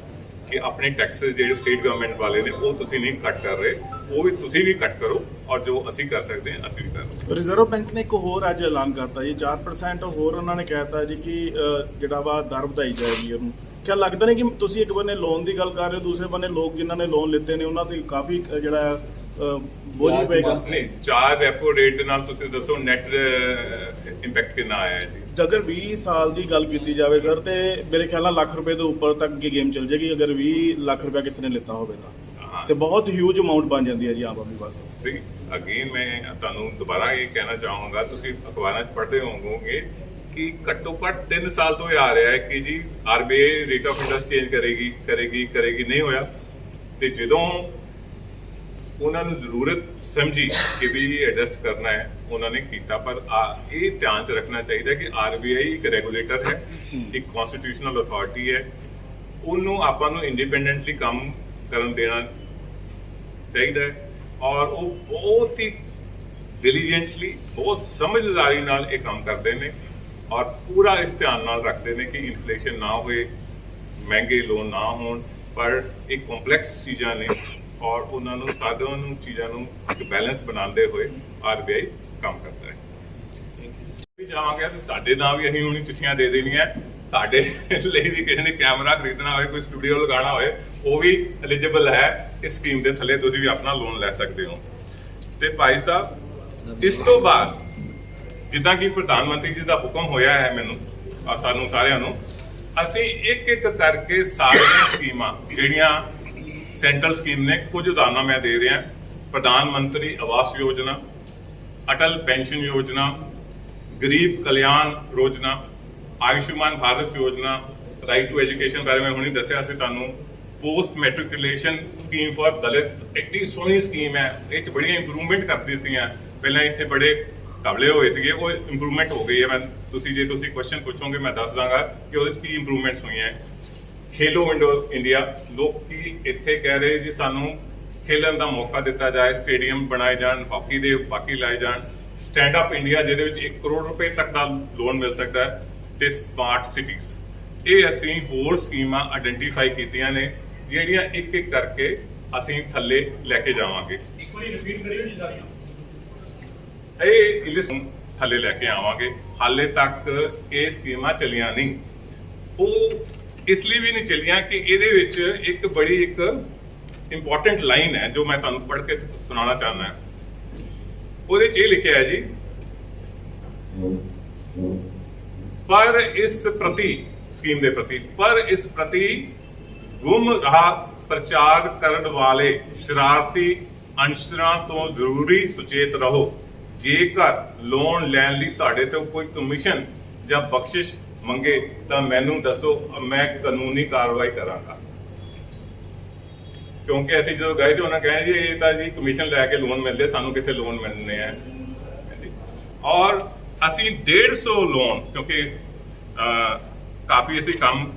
ਕਿ ਆਪਣੇ ਟੈਕਸਸ ਜਿਹੜੇ ਸਟੇਟ ਗਵਰਨਮੈਂਟ ਵਾਲੇ ਨੇ ਉਹ ਤੁਸੀਂ ਨਹੀਂ ਕੱਟ ਕਰ ਰਹੇ, ਉਹ ਵੀ ਤੁਸੀਂ ਵੀ ਕੱਟ ਕਰੋ ਔਰ ਜੋ ਅਸੀਂ ਕਰ ਸਕਦੇ ਹਾਂ ਅਸੀਂ ਵੀ ਕਰੋ। ਰਿਜ਼ਰਵ ਬੈਂਕ ਨੇ ਇੱਕ ਹੋਰ ਅੱਜ ਐਲਾਨ ਕਰਤਾ ਜੀ 4% ਹੋਰ ਉਹਨਾਂ ਨੇ ਕਹਿਤਾ ਜੀ ਕਿ ਜਿਹੜਾ ਵਾ ਦਰ ਵਧਾਈ ਜਾਏਗੀ ਉਹਨੂੰ। ਕਿਆ ਲੱਗਦਾ ਨਹੀਂ ਕਿ ਤੁਸੀਂ ਇੱਕ ਬੰਨੇ ਲੋਨ ਦੀ ਗੱਲ ਕਰ ਰਹੇ ਹੋ, ਦੂਸਰੇ ਬੰਨੇ ਲੋਕ ਜਿਨ੍ਹਾਂ ਨੇ ਲੋਨ ਲਿੱਤੇ ਨੇ ਉਹਨਾਂ ਤੇ ਕਾਫੀ ਜਿਹੜਾ ਬੋਝ ਪਏਗਾ। ਨਹੀਂ 4 ਰੈਪੋ ਰੇਟ ਨਾਲ ਤੁਸੀਂ ਦੱਸੋ ਨੈਟ ਇੰਪੈਕਟ ਕਿੰਨਾ ਆਇਆ ਹੈ ਜੀ? ਅਗਰ 20 ਸਾਲ ਦੀ ਗੱਲ ਕੀਤੀ ਜਾਵੇ ਸਰ ਤੇ ਮੇਰੇ ਖਿਆਲ ਨਾਲ ਲੱਖ ਰੁਪਏ ਤੋਂ ਉੱਪਰ ਤੱਕ ਦੀ ਗੇਮ ਚੱਲ ਜਾਏਗੀ ਅਗਰ 20 ਲੱਖ ਰੁਪਏ ਕਿਸੇ ਨੇ ਲਿੱਤਾ ਹੋਵੇ ਤਾਂ, ਤੇ ਬਹੁਤ ਹਿਊਜ ਅਮਾਉਂਟ ਬਣ ਜਾਂਦੀ ਹੈ ਜੀ ਆਮ ਆਦਮੀ ਵਾਸਤੇ। ਸੀ ਅਗੇਨ ਮੈਂ ਤੁਹਾਨੂੰ ਦੁਬਾਰਾ ਇਹ ਕਹਿਣਾ ਚਾਹਾਂਗਾ, ਤੁਸੀਂ ਅਖਬਾਰਾਂ 'ਚ ਪੜ੍ਹਦੇ ਹੋਵੋਗੇ ਕਿ ਘੱਟੋ ਘੱਟ 3 ਸਾਲ ਤੋਂ ਇਹ ਆ ਰਿਹਾ ਹੈ ਕਿ ਜੀ RBI rate of interest change ਕਰੇਗੀ ਨਹੀਂ ਹੋਇਆ। ਤੇ ਜਦੋਂ ਉਹਨਾਂ ਨੂੰ ਜ਼ਰੂਰਤ ਸਮਝੀ ਕਿ ਵੀ ਐਡਜਸਟ ਕਰਨਾ ਹੈ ਉਹਨਾਂ ਨੇ ਕੀਤਾ, ਪਰ ਇਹ ਧਿਆਨ 'ਚ ਰੱਖਣਾ ਚਾਹੀਦਾ ਕਿ RBI ਇੱਕ ਰੈਗੂਲੇਟਰ ਹੈ, ਇੱਕ ਕਨਸਟੀਟਿਊਸ਼ਨਲ ਅਥਾਰਟੀ ਹੈ, ਉਹਨੂੰ ਆਪਾਂ ਨੂੰ ਇੰਡੀਪੈਂਡੈਂਟਲੀ ਕੰਮ ਕਰਨ ਦੇਣਾ ਚਾਹੀਦਾ ਹੈ ਔਰ ਉਹ ਬਹੁਤ ਹੀ ਡਿਲੀਜੈਂਟਲੀ ਬਹੁਤ ਸਮਝਦਾਰੀ ਨਾਲ ਇਹ ਕੰਮ ਕਰਦੇ ਨੇ ਔਰ ਪੂਰਾ ਇਸ ਧਿਆਨ ਨਾਲ ਰੱਖਦੇ ਨੇ ਕਿ ਇਨਫਲੇਸ਼ਨ ਨਾ ਹੋਏ, ਮਹਿੰਗੇ ਲੋਨ ਨਾ ਹੋਣ, ਪਰ ਇਹ ਕੰਪਲੈਕਸ ਚੀਜ਼ਾਂ ਨੇ ਔਰ ਉਹਨਾਂ ਨੂੰ ਸਾਰਿਆਂ ਨੂੰ ਚੀਜ਼ਾਂ ਨੂੰ ਇੱਕ ਬੈਲੈਂਸ ਬਣਾਉਂਦੇ ਹੋਏ RBI ਕੰਮ ਕਰਦਾ ਹੈ। ਵੀ ਜਾਵਾਂਗੇ ਤੁਹਾਡੇ ਨਾਲ ਵੀ ਅਸੀਂ ਹੁਣ ਚਿੱਠੀਆਂ ਦੇ ਦੇਣੀਆਂ, ਤੁਹਾਡੇ ਲਈ ਵੀ ਕਿਸੇ ਨੇ ਕੈਮਰਾ ਖਰੀਦਣਾ ਹੋਵੇ, ਕੋਈ ਸਟੂਡੀਓ ਲਗਾਉਣਾ ਹੋਵੇ, ਉਹ ਵੀ ਐਲੀਜੀਬਲ ਹੈ ਇਸ ਸਕੀਮ ਦੇ ਥੱਲੇ, ਤੁਸੀਂ ਵੀ ਆਪਣਾ ਲੋਨ ਲੈ ਸਕਦੇ ਹੋ। ਤੇ ਭਾਈ ਸਾਹਿਬ ਇਸ ਤੋਂ ਬਾਅਦ ਜਿੱਦਾਂ ਕਿ ਪ੍ਰਧਾਨ ਮੰਤਰੀ ਜੀ ਦਾ ਹੁਕਮ ਹੋਇਆ ਹੈ ਮੈਨੂੰ ਔਰ ਸਾਨੂੰ ਸਾਰਿਆਂ ਨੂੰ, ਅਸੀਂ ਇੱਕ ਇੱਕ ਕਰਕੇ ਸਾਰੀਆਂ ਸਕੀਮਾਂ ਜਿਹੜੀਆਂ ਸੈਂਟਰਲ ਸਕੀਮ ਨੇ, ਕੁਝ ਉਦਾਹਰਨਾਂ ਮੈਂ ਦੇ ਰਿਹਾ, ਪ੍ਰਧਾਨ ਮੰਤਰੀ ਆਵਾਸ ਯੋਜਨਾ, ਅਟਲ ਪੈਨਸ਼ਨ ਯੋਜਨਾ, ਗਰੀਬ ਕਲਿਆਣ ਯੋਜਨਾ, ਆਯੁਸ਼ਮਾਨ ਭਾਰਤ ਯੋਜਨਾ, ਰਾਈਟ ਟੂ ਐਜੂਕੇਸ਼ਨ ਬਾਰੇ ਮੈਂ ਹੁਣੇ ਦੱਸਿਆ ਸੀ ਤੁਹਾਨੂੰ, ਪੋਸਟ ਮੈਟ੍ਰਿਕੂਲੇਸ਼ਨ ਸਕੀਮ ਫॉर ਦਲਿਤ, ਐਡੀ ਸੋਹਣੀ ਸਕੀਮ ਹੈ, ਇਹ 'ਚ ਬੜੀਆਂ ਇੰਪਰੂਵਮੈਂਟ ਕਰ ਦਿੱਤੀਆਂ। ਪਹਿਲਾਂ ਇੱਥੇ ਬੜੇ ਕਬਲੇ ਹੋਏ ਸੀਗੇ, ਉਹ ਇੰਪਰੂਵਮੈਂਟ ਹੋ ਗਈ ਹੈ। ਮੈਂ ਜੇ ਤੁਸੀਂ ਕੁਐਸਚਨ ਪੁੱਛੋਗੇ ਮੈਂ ਦੱਸ ਦਾਂਗਾ ਕਿ ਉਹਦੇ 'ਚ ਕੀ ਇੰਪਰੂਵਮੈਂਟਸ ਹੋਈਆਂ। ਖੇਲੋ ਇੰਡੀਆ, ਲੋਕੀ ਇੱਥੇ ਕਹਿ ਰਹੇ ਜੀ ਸਾਨੂੰ ਖੇਲਣ ਦਾ ਮੌਕਾ ਦਿੱਤਾ ਜਾਏ, ਸਟੇਡੀਅਮ ਬਣਾਏ ਜਾਣ, ਹਾਕੀ ਦੇ ਬਾਕੀ ਲਾਏ ਜਾਣ, ਸਟੈਂਡ ਅਪ ਇੰਡੀਆ ਜਿਹਦੇ ਵਿੱਚ 1 ਕਰੋੜ ਰੁਪਏ ਤੱਕ ਦਾ ਲੋਨ ਮਿਲ ਸਕਦਾ ਹੈ, ਤੇ ਸਮਾਰਟ ਸਿਟੀਜ਼। ਇਹ ਅਸੀਂ ਹੋਰ ਸਕੀਮਾਂ ਆਇਡੈਂਟੀਫਾਈ ਕੀਤੀਆਂ ਨੇ ਜਿਹੜੀਆਂ ਇੱਕ ਇੱਕ ਕਰਕੇ ਅਸੀਂ ਥੱਲੇ ਲੈ ਕੇ ਜਾਵਾਂਗੇ। ਇੱਕ ਵਾਰੀ ਰਿਪੀਟ ਕਰਿਓ ਜੀ ਸਾਰੀਆਂ। ਇਹ ਲਿਸਟ ਥੱਲੇ ਲੈ ਕੇ ਆਵਾਂਗੇ। ਹਾਲੇ ਤੱਕ ਇਹ ਸਕੀਮਾਂ ਚੱਲੀਆਂ ਨਹੀਂ, ਉਹ ਇਸ ਲਈ ਵੀ ਨਹੀਂ ਚੱਲੀਆਂ ਕਿ ਇਹਦੇ ਵਿੱਚ ਇੱਕ ਬੜੀ ਇੱਕ ਇੰਪੋਰਟੈਂਟ ਲਾਈਨ ਹੈ ਜੋ ਮੈਂ ਤੁਹਾਨੂੰ ਪੜ੍ਹ ਕੇ ਸੁਣਾਉਣਾ ਚਾਹੁੰਦਾ ਹਾਂ। ਉਹਦੇ 'ਚ ਇਹ ਲਿਖਿਆ ਹੈ ਜੀ, ਪਰ ਇਸ ਪ੍ਰਤੀ ਸਕੀਮ ਦੇ ਪ੍ਰਤੀ ਗੁੰਮਰਾਹ ਪ੍ਰਚਾਰ ਕਰਨ ਵਾਲੇ ਸ਼ਰਾਰਤੀ ਅੰਸ਼ਰਾਂ ਤੋਂ ਜ਼ਰੂਰੀ ਸੁਚੇਤ ਰਹੋ। ਜੇਕਰ ਲੋਨ ਲੈਣ ਲਈ ਤੁਹਾਡੇ ਤੋਂ ਕੋਈ ਕਮਿਸ਼ਨ ਜਾਂ ਬਖਸ਼ਿਸ਼ ਮੰਗੇ ਤਾਂ ਮੈਨੂੰ ਦੱਸੋ, ਮੈਂ ਕਾਨੂੰਨੀ ਕਾਰਵਾਈ ਕਰਾਂਗਾ। ਕਿਉਂਕਿ ਅਸੀਂ ਜਦੋਂ ਗਏ ਸੀ ਉਹਨਾਂ ਕਹਿੰਦੇ ਜੀ ਇਹ ਤਾਂ ਜੀ ਕਮਿਸ਼ਨ ਲੈ ਕੇ ਲੋਨ ਮਿਲਦੇ, ਸਾਨੂੰ ਕਿੱਥੇ ਲੋਨ ਮਿਲਣੇ ਆ। ਔਰ ਅਸੀਂ 150 ਲੋਨ, ਕਿਉਂਕਿ ਕਾਫੀ ਅਸੀਂ ਕੰਮ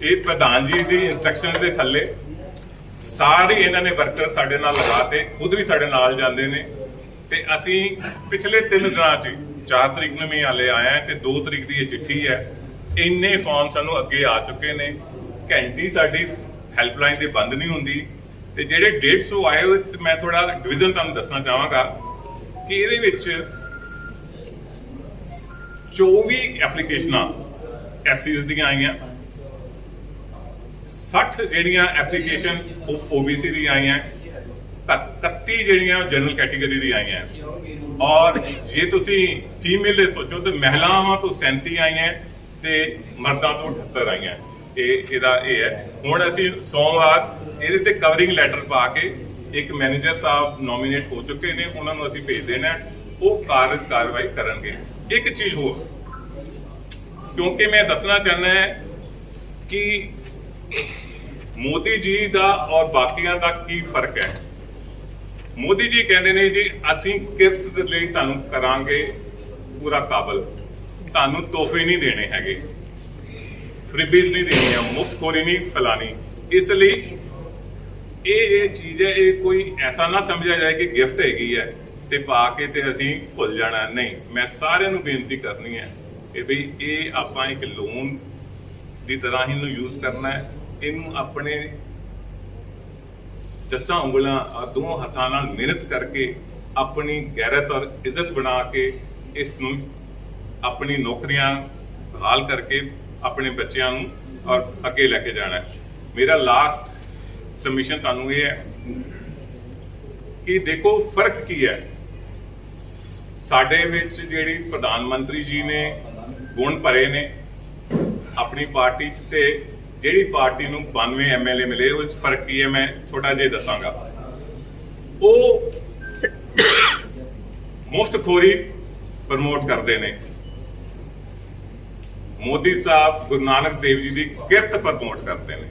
ਇਹ ਪ੍ਰਧਾਨ ਜੀ ਦੀ ਇੰਸਟਰਕਸ਼ਨ ਦੇ ਥੱਲੇ ਸਾਰੇ ਇਹਨਾਂ ਨੇ ਵਰਕਰ ਸਾਡੇ ਨਾਲ ਲਗਾਤੇ, ਖੁਦ ਵੀ ਸਾਡੇ ਨਾਲ ਜਾਂਦੇ ਨੇ। ਤੇ ਅਸੀਂ ਪਿਛਲੇ 3 ਦਿਨਾਂ 'ਚ 4 ਤਰੀਕ ਨੂੰ ਵੀ ਹਾਲੇ ਆਇਆ ਤੇ 2 ਤਰੀਕ ਦੀ ਇਹ ਚਿੱਠੀ ਹੈ, ਇੰਨੇ ਫਾਰਮ ਸਾਨੂੰ ਅੱਗੇ ਆ ਚੁੱਕੇ ਨੇ। ਘੰਟੀ ਸਾਡੀ ਹੈਲਪਲਾਈਨ ਦੀ ਬੰਦ ਨਹੀਂ ਹੁੰਦੀ। ਤੇ ਜਿਹੜੇ 150 ਆਏ ਹੋਏ, ਮੈਂ ਥੋੜਾ ਡਿਵੀਜ਼ਨ ਤੁਹਾਨੂੰ ਦੱਸਣਾ ਚਾਹਾਂਗਾ ਕਿ ਇਹਦੇ ਵਿੱਚ 24 ਐਪਲੀਕੇਸ਼ਨਾਂ SCs ਦੀਆਂ ਆਈਆਂ, 60 ਜਿਹੜੀਆਂ ਐਪਲੀਕੇਸ਼ਨ OBC ਦੀਆਂ ਆਈਆਂ, 31 ਜਿਹੜੀਆਂ ਜਨਰਲ ਕੈਟੇਗਰੀ ਦੀ ਆਈਆਂ। ਔਰ ਜੇ ਤੁਸੀਂ ਫੀਮੇਲ ਦੇ ਸੋਚੋ ਤਾਂ ਮਹਿਲਾਵਾਂ ਤੋਂ 37 ਆਈਆਂ ਤੇ ਮਰਦਾਂ ਤੋਂ 78 ਆਈਆਂ। ਇਹਦਾ ਇਹ ਹੈ। ਹੁਣ ਅਸੀਂ ਸੋਮਵਾਰ ਇਹਦੇ ਤੇ ਕਵਰਿੰਗ ਲੈਟਰ ਪਾ ਕੇ ਇੱਕ ਮੈਨੇਜਰ ਸਾਹਿਬ ਨੋਮੀਨੇਟ ਹੋ ਚੁੱਕੇ ਨੇ, ਉਹਨਾਂ ਨੂੰ ਅਸੀਂ ਭੇਜ ਦੇਣਾ, ਉਹ ਕਾਰਵਾਈ ਕਰਨਗੇ। ਇੱਕ ਚੀਜ਼ ਹੋਰ, ਕਿਉਂਕਿ ਮੈਂ ਦੱਸਣਾ ਚਾਹੁੰਦਾ ਕਿ ਮੋਦੀ ਜੀ ਦਾ ਔਰ ਬਾਕੀਆਂ ਦਾ ਕੀ ਫਰਕ ਹੈ। ਮੋਦੀ ਜੀ ਕਹਿੰਦੇ ਨੇ ਜੀ ਅਸੀਂ ਕਿਰਤ ਲਈ ਤੁਹਾਨੂੰ ਕਰਾਂਗੇ ਪੂਰਾ ਕਾਬਲ, ਤੁਹਾਨੂੰ ਤੋਹਫੇ ਨਹੀਂ ਦੇਣੇ ਹੈਗੇ, ਫਰੀਬੀਜ਼ ਨਹੀਂ ਦੇਣੀਆਂ, ਮੁਫਤਖੋਰੀ ਨਹੀਂ ਫੈਲਾਣੀ। ਇਸ ਲਈ ਇਹ ਚੀਜ਼ ਹੈ, ਇਹ ਕੋਈ ਐਸਾ ਨਾ ਸਮਝਿਆ ਜਾਏ ਕਿ ਗਿਫਟ ਹੈਗੀ ਹੈ ਤੇ ਪਾ ਕੇ ਤੇ ਅਸੀਂ ਭੁੱਲ ਜਾਣਾ। ਨਹੀਂ, ਮੈਂ ਸਾਰਿਆਂ ਨੂੰ ਬੇਨਤੀ ਕਰਨੀ ਹੈ ਕਿ ਬਈ ਇਹ ਆਪਾਂ ਇੱਕ ਲੋਨ ਦੀ ਤਰ੍ਹਾਂ ਹੀ ਇਹਨੂੰ ਯੂਜ਼ ਕਰਨਾ ਹੈ। ਇਹਨੂੰ ਆਪਣੇ ਦਸਾਂ ਉਂਗਲਾਂ ਔਰ ਦੋਹਾਂ ਹੱਥਾਂ ਨਾਲ ਮਿਹਨਤ ਕਰਕੇ ਆਪਣੀ ਗੈਰਤ ਔਰ ਇੱਜ਼ਤ ਬਣਾ ਕੇ ਇਸ ਨੂੰ ਆਪਣੀ ਨੌਕਰੀਆਂ ਬਹਾਲ ਕਰਕੇ ਆਪਣੇ ਬੱਚਿਆਂ ਨੂੰ ਔਰ ਅੱਗੇ ਲੈ ਕੇ ਜਾਣਾ ਹੈ। ਮੇਰਾ ਲਾਸਟ ਸਬਮਿਸ਼ਨ ਤੁਹਾਨੂੰ ਇਹ ਹੈ ਕਿ ਦੇਖੋ ਫਰਕ ਕੀ ਹੈ। ਸਾਡੇ ਵਿੱਚ ਜਿਹੜੀ ਪ੍ਰਧਾਨ ਮੰਤਰੀ ਜੀ ਨੇ ਗੁਣ ਭਰੇ ਨੇ ਆਪਣੀ ਪਾਰਟੀ 'ਚ, ਤੇ ਜਿਹੜੀ ਪਾਰਟੀ ਨੂੰ 92 ਐਮਐਲਏ ਮਿਲੇ, ਉਹ 'ਚ ਫਰਕ ਕੀ ਹੈ ਮੈਂ ਛੋਟਾ ਜਿਹਾ ਦੱਸਾਂਗਾ। ਉਹ ਮੁਫਤਖੋਰੀ ਪ੍ਰਮੋਟ ਕਰਦੇ ਨੇ, ਮੋਦੀ ਸਾਹਿਬ ਗੁਰੂ ਨਾਨਕ ਦੇਵ ਜੀ ਦੀ ਕਿਰਤ ਪ੍ਰਮੋਟ ਕਰਦੇ ਨੇ,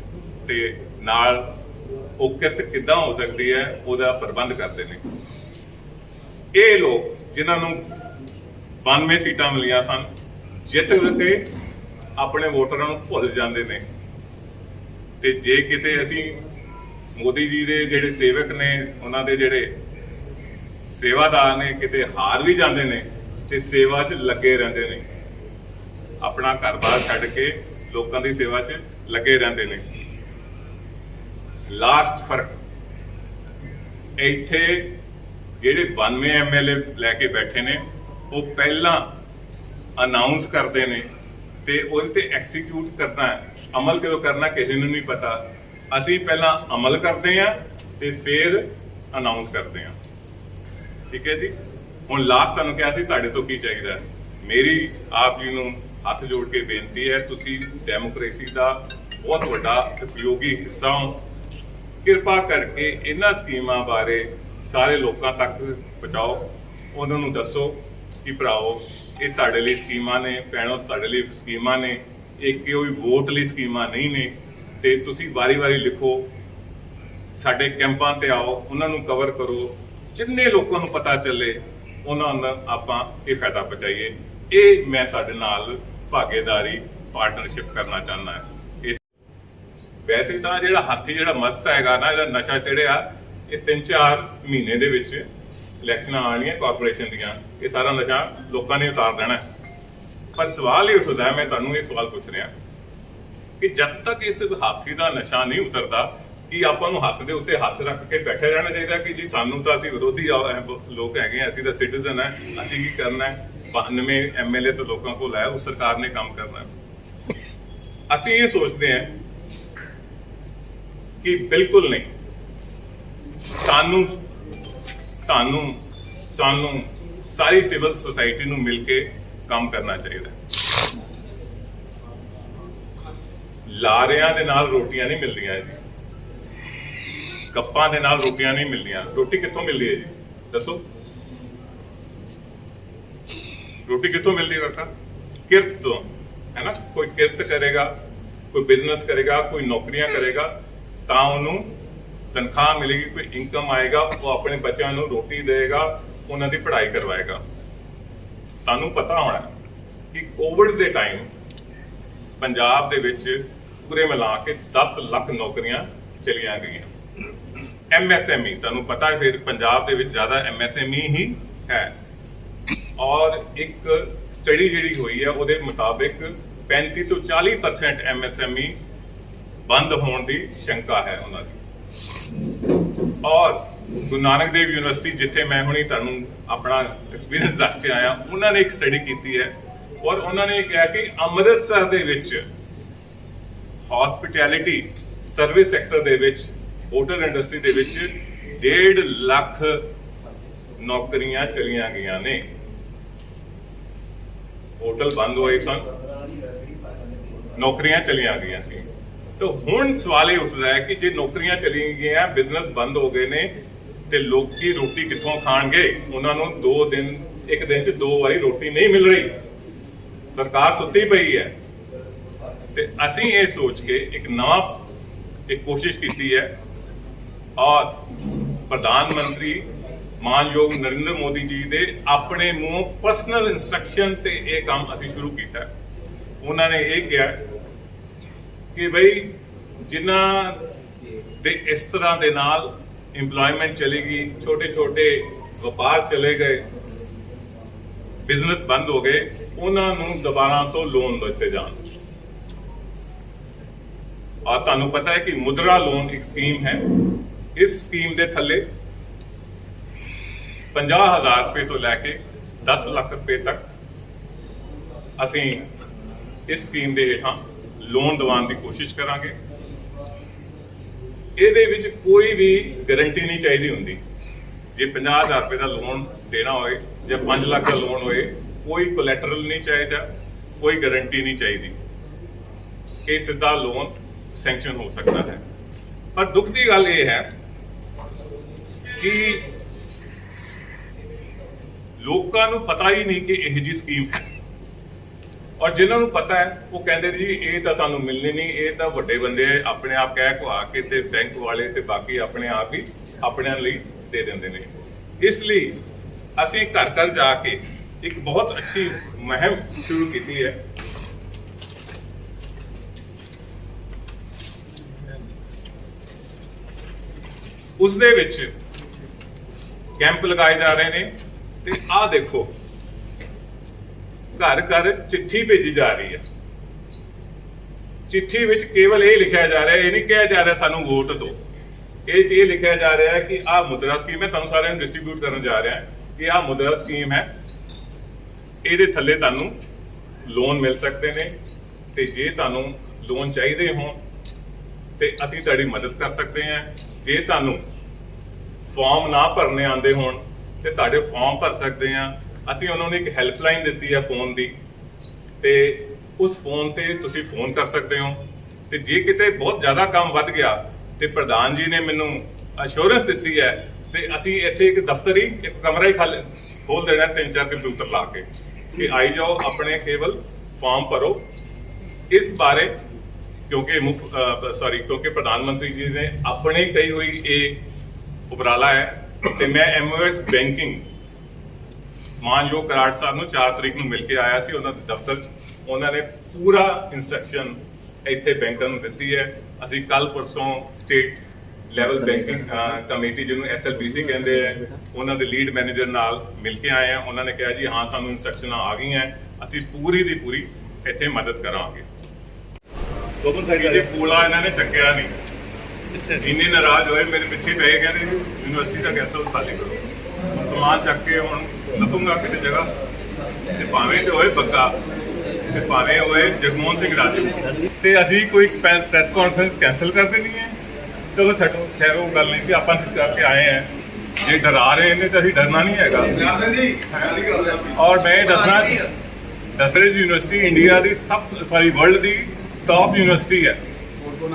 ਤੇ ਨਾਲ ਉਹ ਕਿਰਤ ਕਿੱਦਾਂ ਹੋ ਸਕਦੀ ਹੈ ਉਹਦਾ ਪ੍ਰਬੰਧ ਕਰਦੇ ਨੇ। ਇਹ ਲੋਕ ਜਿਨ੍ਹਾਂ ਨੂੰ 92 ਸੀਟਾਂ ਮਿਲੀਆਂ ਸਨ, ਜਿੱਤ ਕੇ ਆਪਣੇ ਵੋਟਰਾਂ ਨੂੰ ਭੁੱਲ ਜਾਂਦੇ ਨੇ। ਤੇ ਜੇ ਕਿਤੇ ਅਸੀਂ ਮੋਦੀ ਜੀ ਦੇ ਜਿਹੜੇ ਸੇਵਕ ਨੇ, ਉਹਨਾਂ ਦੇ ਜਿਹੜੇ ਸੇਵਾਦਾਰ ਨੇ, ਕਿਤੇ ਹਾਰ ਵੀ ਜਾਂਦੇ ਨੇ ਤੇ ਸੇਵਾ 'ਚ ਲੱਗੇ ਰਹਿੰਦੇ ਨੇ, ਆਪਣਾ ਘਰ-ਬਾਰ ਛੱਡ ਕੇ ਲੋਕਾਂ ਦੀ ਸੇਵਾ 'ਚ ਲੱਗੇ ਰਹਿੰਦੇ ਨੇ। ਲਾਸਟ ਫਰਕ ਇੱਥੇ ਜਿਹੜੇ 92 ਐਮਐਲਏ ਲੈ ਕੇ ਬੈਠੇ ਨੇ, ਉਹ ਪਹਿਲਾਂ ਅਨਾਉਂਸ ਕਰਦੇ ਨੇ ਤੇ ਉਹਦੇ ਤੇ ਐਕਸੀਕਿਊਟ ਕਰਨਾ ਹੈ, ਅਮਲ ਕਦੋਂ ਕਰਨਾ ਕਿਸੇ ਨੂੰ ਨਹੀਂ ਪਤਾ। ਅਸੀਂ ਪਹਿਲਾਂ ਅਮਲ ਕਰਦੇ ਹਾਂ ਤੇ ਫਿਰ ਅਨਾਉਂਸ ਕਰਦੇ ਹਾਂ। ਠੀਕ ਹੈ ਜੀ। ਹੁਣ ਲਾਸਟ ਤੁਹਾਨੂੰ ਕਿਹਾ ਸੀ ਤੁਹਾਡੇ ਤੋਂ ਕੀ ਚਾਹੀਦਾ। ਮੇਰੀ ਆਪ ਜੀ ਨੂੰ ਹੱਥ ਜੋੜ ਕੇ ਬੇਨਤੀ ਹੈ, ਤੁਸੀਂ ਡੈਮੋਕ੍ਰੇਸੀ ਦਾ ਬਹੁਤ ਵੱਡਾ ਉਪਯੋਗੀ ਹਿੱਸਾ ਹੋ। ਕਿਰਪਾ ਕਰਕੇ ਇਹਨਾਂ ਸਕੀਮਾਂ ਬਾਰੇ ਸਾਰੇ ਲੋਕਾਂ ਤੱਕ ਪਹੁੰਚਾਓ, ਉਹਨਾਂ ਨੂੰ ਦੱਸੋ ਕਿ ਭਰਾਓ ਇਹ ਤੁਹਾਡੇ ਲਈ ਸਕੀਮਾਂ ਨੇ, ਭੈਣੋ ਤੁਹਾਡੇ ਲਈ ਸਕੀਮਾਂ ਨੇ, ਇਹ ਕੋਈ ਵੋਟ ਲਈ ਸਕੀਮਾਂ ਨਹੀਂ ਨੇ। ਤੇ ਤੁਸੀਂ ਵਾਰੀ-ਵਾਰੀ ਲਿਖੋ, ਸਾਡੇ ਕੈਂਪਾਂ ਤੇ ਆਓ, ਉਹਨਾਂ ਨੂੰ ਕਵਰ ਕਰੋ, ਜਿੰਨੇ ਲੋਕਾਂ ਨੂੰ ਪਤਾ ਚੱਲੇ ਉਹਨਾਂ ਨੂੰ ਆਪਾਂ ਇਹ ਫਾਇਦਾ ਪਹੁੰਚਾਈਏ। ਇਹ ਮੈਂ ਤੁਹਾਡੇ ਨਾਲ ਭਾਗੀਦਾਰੀ ਪਾਰਟਨਰਸ਼ਿਪ ਕਰਨਾ ਚਾਹੁੰਦਾ ਹਾਂ। ਵੈਸੇ ਤਾਂ ਜਿਹੜਾ ਹਾਥੀ ਜਿਹੜਾ ਮਸਤ ਹੈਗਾ ਨਾ, ਜਿਹੜਾ ਨਸ਼ਾ ਚੜਿਆ, ਇਹ 3-4 ਮਹੀਨੇ ਦੇ ਵਿੱਚ ਇਲੈਕਸ਼ਨਾਂ ਆਉਣੀਆਂ ਕਾਰਪੋਰੇਸ਼ਨ ਦੀਆਂ, ਇਹ ਸਾਰਾ ਨਸ਼ਾ ਲੋਕਾਂ ਨੇ ਉਤਾਰ ਦੇਣਾ। ਪਰ ਸਵਾਲ ਇਹ ਉੱਠਦਾ, ਮੈਂ ਤੁਹਾਨੂੰ ਇਹ ਸਵਾਲ ਪੁੱਛ ਰਿਹਾ ਕਿ ਜਦ ਤੱਕ ਇਸ ਹਾਥੀ ਦਾ ਨਸ਼ਾ ਨਹੀਂ ਉਤਰਦਾ, ਕਿ ਆਪਾਂ ਨੂੰ ਹੱਥ ਦੇ ਉੱਤੇ ਹੱਥ ਰੱਖ ਕੇ ਬੈਠੇ ਰਹਿਣਾ ਚਾਹੀਦਾ ਕਿ ਜੀ ਸਾਨੂੰ ਤਾਂ ਅਸੀਂ ਵਿਰੋਧੀ ਲੋਕ ਹੈਗੇ ਆ, ਅਸੀਂ ਤਾਂ ਸਿਟੀਜ਼ਨ ਹੈ, ਅਸੀਂ ਕੀ ਕਰਨਾ ਹੈ, 92 ਐਮਐਲਏ ਤੋਂ ਲੋਕਾਂ ਕੋਲ ਆਇਆ, ਉਸ ਸਰਕਾਰ ਨੇ ਕੰਮ ਕਰਨਾ। ਅਸੀਂ ਇਹ ਸੋਚਦੇ ਹਾਂ ਕਿ ਬਿਲਕੁਲ ਨਹੀਂ, ਤੁਹਾਨੂੰ ਸਾਰੀ ਸਿਵਲ ਸੁਸਾਇਟੀ ਨੂੰ ਮਿਲ ਕੇ ਕੰਮ ਕਰਨਾ ਚਾਹੀਦਾ। ਲਾਰਿਆਂ ਦੇ ਨਾਲ ਰੋਟੀਆਂ ਨਹੀਂ ਮਿਲਦੀਆਂ ਜੀ, ਕੱਪਾਂ ਦੇ ਨਾਲ ਰੋਟੀਆਂ ਨਹੀਂ ਮਿਲਦੀਆਂ। ਰੋਟੀ ਕਿੱਥੋਂ ਮਿਲਦੀ ਹੈ ਜੀ ਦੱਸੋ? ਰੋਟੀ ਕਿੱਥੋਂ ਮਿਲਦੀ ਹੈ? ਕਿਰਤ ਤੋਂ, ਹੈ ਨਾ। ਕੋਈ ਕਿਰਤ ਕਰੇਗਾ, ਕੋਈ ਬਿਜ਼ਨਸ ਕਰੇਗਾ, ਕੋਈ ਨੌਕਰੀਆਂ ਕਰੇਗਾ ਤਾਂ ਉਹਨੂੰ ਤਨਖਾਹ ਮਿਲੇਗੀ, ਕੋਈ ਇਨਕਮ ਆਏਗਾ, ਉਹ ਆਪਣੇ ਬੱਚਿਆਂ ਨੂੰ ਰੋਟੀ ਦੇਗਾ, ਉਹਨਾਂ ਦੀ ਪੜ੍ਹਾਈ ਕਰਵਾਏਗਾ। ਤੁਹਾਨੂੰ ਪਤਾ ਹੋਣਾ ਕਿ ਕੋਵਿਡ ਦੇ ਟਾਈਮ ਪੰਜਾਬ ਦੇ ਵਿੱਚ ਪੂਰੇ ਮਿਲਾ ਕੇ 10 ਲੱਖ ਨੌਕਰੀਆਂ ਚਲੀਆਂ ਗਈਆਂ। ਐਮਐਸਐਮਈ ਤੁਹਾਨੂੰ ਪਤਾ ਹੈ, ਫਿਰ ਪੰਜਾਬ ਦੇ ਵਿੱਚ ਜ਼ਿਆਦਾ ਐਮਐਸਐਮਈ ਹੀ ਹੈ। ਔਰ ਇੱਕ ਸਟੱਡੀ ਜਿਹੜੀ ਹੋਈ ਹੈ ਉਹਦੇ ਮੁਤਾਬਿਕ 35 ਤੋਂ 40% ਐਮਐਸਐਮਈ ਬੰਦ ਹੋਣ ਦੀ ਸ਼ੰਕਾ ਹੈ ਉਹਨਾਂ ਦੀ। ਔਰ ਗੁਰੂ ਨਾਨਕ ਦੇਵ ਯੂਨੀਵਰਸਿਟੀ, ਜਿੱਥੇ ਮੈਂ ਹੁਣੀ ਤੁਹਾਨੂੰ ਆਪਣਾ ਐਕਸਪੀਰੀਅੰਸ ਦੱਸ ਕੇ ਆਇਆ, ਉਹਨਾਂ ਨੇ ਇੱਕ ਸਟੱਡੀ ਕੀਤੀ ਹੈ ਔਰ ਉਹਨਾਂ ਨੇ ਕਿਹਾ ਕਿ ਅੰਮ੍ਰਿਤਸਰ ਦੇ ਵਿੱਚ ਹੌਸਪਿਟੈਲਿਟੀ ਸਰਵਿਸ ਸੈਕਟਰ ਦੇ ਵਿੱਚ, ਹੋਟਲ ਇੰਡਸਟਰੀ ਦੇ ਵਿੱਚ 1.5 ਲੱਖ ਨੌਕਰੀਆਂ ਚਲੀਆਂ ਗਈਆਂ ਨੇ। ਹੋਟਲ ਬੰਦ ਹੋਏ ਸਨ, ਨੌਕਰੀਆਂ ਚਲੀਆਂ ਗਈਆਂ ਸੀ। ਤਾਂ ਹੁਣ ਸਵਾਲ ਇਹ ਉੱਠਦਾ ਹੈ ਕਿ ਜੇ ਨੌਕਰੀਆਂ ਚਲੀ ਗਈਆਂ, ਬਿਜ਼ਨਸ ਬੰਦ ਹੋ ਗਏ ਨੇ, ਤੇ ਲੋਕੀ ਰੋਟੀ ਕਿੱਥੋਂ ਖਾਣਗੇ? ਉਹਨਾਂ ਨੂੰ ਇੱਕ ਦਿਨ 'ਚ 2 ਵਾਰੀ ਰੋਟੀ ਨਹੀਂ ਮਿਲ ਰਹੀ, ਸਰਕਾਰ ਸੁੱਤੀ ਪਈ ਹੈ। ਤੇ ਅਸੀਂ ਇਹ ਸੋਚ ਕੇ ਇੱਕ ਕੋਸ਼ਿਸ਼ ਕੀਤੀ ਹੈ ਔਰ ਪ੍ਰਧਾਨ ਮੰਤਰੀ ਮਾਨਯੋਗ ਨਰਿੰਦਰ ਮੋਦੀ ਜੀ ਦੇ ਆਪਣੇ ਮੂੰਹੋਂ ਪਰਸਨਲ ਇਨਸਟਰਕਸ਼ਨ ਤੇ ਇਹ ਕੰਮ ਅਸੀਂ ਸ਼ੁਰੂ ਕੀਤਾ। ਉਹਨਾਂ ਨੇ ਇਹ ਕਿਹਾ ਕਿ ਬਈ ਜਿਨ੍ਹਾਂ ਦੇ ਇਸ ਤਰ੍ਹਾਂ ਦੇ ਨਾਲ ਇੰਪਲੋਇਮੈਂਟ ਚਲੇਗੀ, ਛੋਟੇ ਵਪਾਰ ਚਲੇ ਗਏ, ਬਿਜ਼ਨਸ ਬੰਦ ਹੋ ਗਏ, ਉਹਨਾਂ ਨੂੰ ਦੁਬਾਰਾ ਤੋਂ ਲੋਨ ਦਿੱਤੇ ਜਾਣ। ਔਰ ਤੁਹਾਨੂੰ ਪਤਾ ਹੈ ਕਿ ਮੁਦਰਾ ਲੋਨ ਇੱਕ ਸਕੀਮ ਹੈ। ਇਸ ਸਕੀਮ ਦੇ ਥੱਲੇ 50,000 ਰੁਪਏ ਤੋਂ ਲੈ ਕੇ 10 ਲੱਖ ਰੁਪਏ ਤੱਕ ਅਸੀਂ ਇਸ ਸਕੀਮ ਦੇ ਹੇਠਾਂ ਲੋਨ ਦਿਵਾਉਣ ਦੀ ਕੋਸ਼ਿਸ਼ ਕਰਾਂਗੇ। ਇਹਦੇ ਵਿੱਚ ਕੋਈ ਵੀ ਗਾਰੰਟੀ ਨਹੀਂ ਚਾਹੀਦੀ ਹੁੰਦੀ। ਜੇ 50,000 ਰੁਪਏ ਦਾ ਲੋਨ ਦੇਣਾ ਹੋਏ ਜਾਂ 5 ਲੱਖ ਦਾ ਲੋਨ ਹੋਏ, ਕੋਈ ਕੋਲੈਟਰਲ ਨਹੀਂ ਚਾਹੀਦਾ, ਕੋਈ ਗਾਰੰਟੀ ਨਹੀਂ ਚਾਹੀਦੀ, ਇਹ ਸਿੱਧਾ ਲੋਨ ਸੈਂਕਸ਼ਨ ਹੋ ਸਕਦਾ ਹੈ। ਪਰ ਦੁੱਖ ਦੀ ਗੱਲ ਇਹ ਹੈ ਕਿ ਲੋਕਾਂ ਨੂੰ ਪਤਾ ਹੀ ਨਹੀਂ ਕਿ ਇਹ ਜੀ ਸਕੀਮ ਹੈ, ਔਰ ਜਿਨ੍ਹਾਂ ਨੂੰ ਪਤਾ ਹੈ ਉਹ ਕਹਿੰਦੇ ਜੀ ਇਹ ਤਾਂ ਤੁਹਾਨੂੰ ਮਿਲਣੀ ਨਹੀਂ, ਇਹ ਤਾਂ ਵੱਡੇ ਬੰਦੇ ਆਪਣੇ ਆਪ ਕਹਿ ਕੁਹਾ ਕੇ ਤੇ ਬੈਂਕ ਵਾਲੇ ਤੇ ਬਾਕੀ ਆਪਣੇ ਆਪ ਹੀ ਆਪਣਿਆਂ ਲਈ ਦੇ ਦਿੰਦੇ ਨੇ। ਇਸ ਲਈ ਅਸੀਂ ਘਰ ਘਰ ਜਾ ਕੇ ਇੱਕ ਬਹੁਤ ਅੱਛੀ ਮੁਹਿੰਮ ਸ਼ੁਰੂ ਕੀਤੀ ਹੈ। ਉਸ ਦੇ ਵਿੱਚ ਕੈਂਪ ਲਗਾਏ ਜਾ ਰਹੇ ਨੇ ਤੇ ਆਹ ਦੇਖੋ, ਘਰ ਘਰ ਚਿੱਠੀ ਭੇਜੀ ਜਾ ਰਹੀ ਹੈ। ਚਿੱਠੀ ਵਿੱਚ ਕੇਵਲ ਇਹ ਲਿਖਿਆ ਜਾ ਰਿਹਾ, ਇਹ ਨਹੀਂ ਕਿਹਾ ਜਾ ਰਿਹਾ ਸਾਨੂੰ ਵੋਟ ਦਿਓ, ਇਹ 'ਚ ਇਹ ਲਿਖਿਆ ਜਾ ਰਿਹਾ ਹੈ ਕਿ ਆਹ ਮੁਦਰਾ ਸਕੀਮ ਹੈ, ਤੁਹਾਨੂੰ ਸਾਰਿਆਂ ਨੂੰ ਡਿਸਟ੍ਰੀਬਿਊਟ ਕਰਨ ਜਾ ਰਿਹਾ ਕਿ ਆਹ ਮੁਦਰਾ ਸਕੀਮ ਹੈ, ਇਹਦੇ ਥੱਲੇ ਤੁਹਾਨੂੰ ਲੋਨ ਮਿਲ ਸਕਦੇ ਨੇ, ਤੇ ਜੇ ਤੁਹਾਨੂੰ ਲੋਨ ਚਾਹੀਦੇ ਹੋਣ ਤੇ ਅਸੀਂ ਤੁਹਾਡੀ ਮਦਦ ਕਰ ਸਕਦੇ ਹਾਂ। ਜੇ ਤੁਹਾਨੂੰ ਫਾਰਮ ਨਾ ਭਰਨੇ ਆਉਂਦੇ ਹੋਣ ਤੇ ਤੁਹਾਡੇ ਫਾਰਮ ਭਰ ਸਕਦੇ ਹਾਂ। ਅਸੀਂ ਉਹਨਾਂ ਨੂੰ ਇੱਕ ਹੈਲਪਲਾਈਨ ਦਿੱਤੀ ਹੈ ਫੋਨ ਦੀ, ਤੇ ਉਸ ਫੋਨ ਤੇ ਤੁਸੀਂ ਫੋਨ ਕਰ ਸਕਦੇ ਹੋ। ਤੇ ਜੇ ਕਿਤੇ ਬਹੁਤ ਜ਼ਿਆਦਾ ਕੰਮ ਵੱਧ ਗਿਆ ਤੇ ਪ੍ਰਧਾਨ ਜੀ ਨੇ ਮੈਨੂੰ ਅਸ਼ੋਰੈਂਸ ਦਿੱਤੀ ਹੈ ਤੇ ਅਸੀਂ ਇੱਥੇ ਇੱਕ ਦਫ਼ਤਰ ਹੀ, ਇੱਕ ਕਮਰਾ ਹੀ ਖੋਲ ਦੇਣਾ 3-4 ਕੰਪਿਊਟਰ ਲਾ ਕੇ ਕਿ ਆਈ ਜਾਓ, ਆਪਣੇ ਕੇਵਲ ਫਾਰਮ ਭਰੋ। ਇਸ ਬਾਰੇ ਕਿਉਂਕਿ ਪ੍ਰਧਾਨ ਮੰਤਰੀ ਜੀ ਨੇ ਆਪਣੇ ਕਹੀ ਹੋਈ ਇਹ ਉਪਰਾਲਾ ਹੈ, ਤੇ ਮੈਂ MOS ਬੈਂਕਿੰਗ ਮਾਨਯੋਗ ਕਰਾੜ ਸਾਹਿਬ ਨੂੰ 4 ਤਰੀਕ ਨੂੰ ਮਿਲ ਕੇ ਆਇਆ ਸੀ ਉਹਨਾਂ ਦੇ ਦਫ਼ਤਰ 'ਚ। ਉਹਨਾਂ ਨੇ ਪੂਰਾ ਇਨਸਟਰਕਸ਼ਨ ਇੱਥੇ ਬੈਂਕਾਂ ਨੂੰ ਦਿੱਤੀ ਹੈ। ਅਸੀਂ ਕੱਲ ਪਰਸੋਂ ਸਟੇਟ ਲੈਵਲ ਬੈਂਕਿੰਗ ਕਮੇਟੀ, ਜਿਹਨੂੰ SLBC ਕਹਿੰਦੇ ਆ, ਉਹਨਾਂ ਦੇ ਲੀਡ ਮੈਨੇਜਰ ਨਾਲ ਮਿਲ ਕੇ ਆਏ ਆ। ਉਹਨਾਂ ਨੇ ਕਿਹਾ ਜੀ ਹਾਂ ਸਾਨੂੰ ਇਨਸਟਰਕਸ਼ਨਾਂ ਆ ਗਈਆਂ, ਅਸੀਂ ਪੂਰੀ ਦੀ ਪੂਰੀ ਇੱਥੇ ਮਦਦ ਕਰਾਂਗੇ। ਜੇ ਪੂਲਾ ਇਹਨਾਂ ਨੇ ਚੱਕਿਆ ਨਹੀਂ, ਇੰਨੇ ਨਾਰਾਜ਼ ਹੋਏ, ਮੇਰੇ ਪਿੱਛੇ ਪਏ, ਕਹਿੰਦੇ ਯੂਨੀਵਰਸਿਟੀ ਦਾ ਗੈਸਟ ਹਾਊਸ ਖਾਲੀ ਕਰੋ। ਸਮਾਨ ਚੱਕ ਕੇ ਹੁਣ ਲੱਭੂਗਾ ਕਿਤੇ ਜਗ੍ਹਾ, ਤੇ ਭਾਵੇਂ ਹੋਏ ਬੱਗਾ ਤੇ ਭਾਵੇਂ ਹੋਏ ਜਗਮੋਹਨ ਸਿੰਘ ਰਾਜੂ, ਤੇ ਅਸੀਂ ਕੋਈ ਪ੍ਰੈਸ ਕਾਨਫਰੰਸ ਕੈਂਸਲ ਕਰ ਦੇਣੀ ਹੈ। ਚਲੋ ਛੱਡੋ, ਖੈਰ ਉਹ ਗੱਲ ਨਹੀਂ ਸੀ, ਆਪਾਂ ਕਰਕੇ ਆਏ ਹਾਂ। ਜੇ ਡਰਾ ਰਹੇ ਨੇ ਤਾਂ ਅਸੀਂ ਡਰਨਾ ਨਹੀਂ ਹੈਗਾ। ਔਰ ਮੈਂ ਦਸਰੇਜ ਯੂਨੀਵਰਸਿਟੀ ਇੰਡੀਆ ਦੀ ਵਰਲਡ ਦੀ ਟਾਪ ਯੂਨੀਵਰਸਿਟੀ ਹੈ।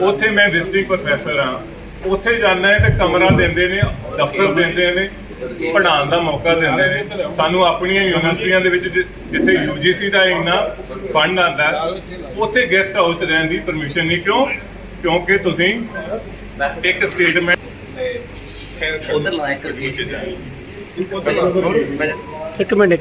ਉੱਥੇ ਮੈਂ ਵਿਜ਼ਿਟਿੰਗ ਪ੍ਰੋਫੈਸਰ ਹਾਂ, ਉੱਥੇ ਜਾਂਦਾ ਹੈ ਤੇ ਕਮਰਾ ਦਿੰਦੇ ਨੇ, ਦਫ਼ਤਰ ਦਿੰਦੇ ਨੇ, ਪੜ੍ਹਾਉਣ ਦਾ ਮੌਕਾ ਦਿੰਦੇ ਨੇ। ਸਾਨੂੰ ਆਪਣੀਆਂ ਯੂਨੀਵਰਸਿਟੀਆਂ ਦੇ ਵਿੱਚ ਜਿੱਥੇ UGC ਦਾ ਇੰਨਾ ਫੰਡ ਆਉਂਦਾ, ਉੱਥੇ ਗੈਸਟ ਹਾਊਸ 'ਚ ਰਹਿਣ ਦੀ ਪਰਮਿਸ਼ਨ ਨਹੀਂ। ਕਿਉਂਕਿ ਤੁਸੀਂ ਇੱਕ ਸਟੇਟਮੈਂਟ ਇੱਕ ਮਿੰਟ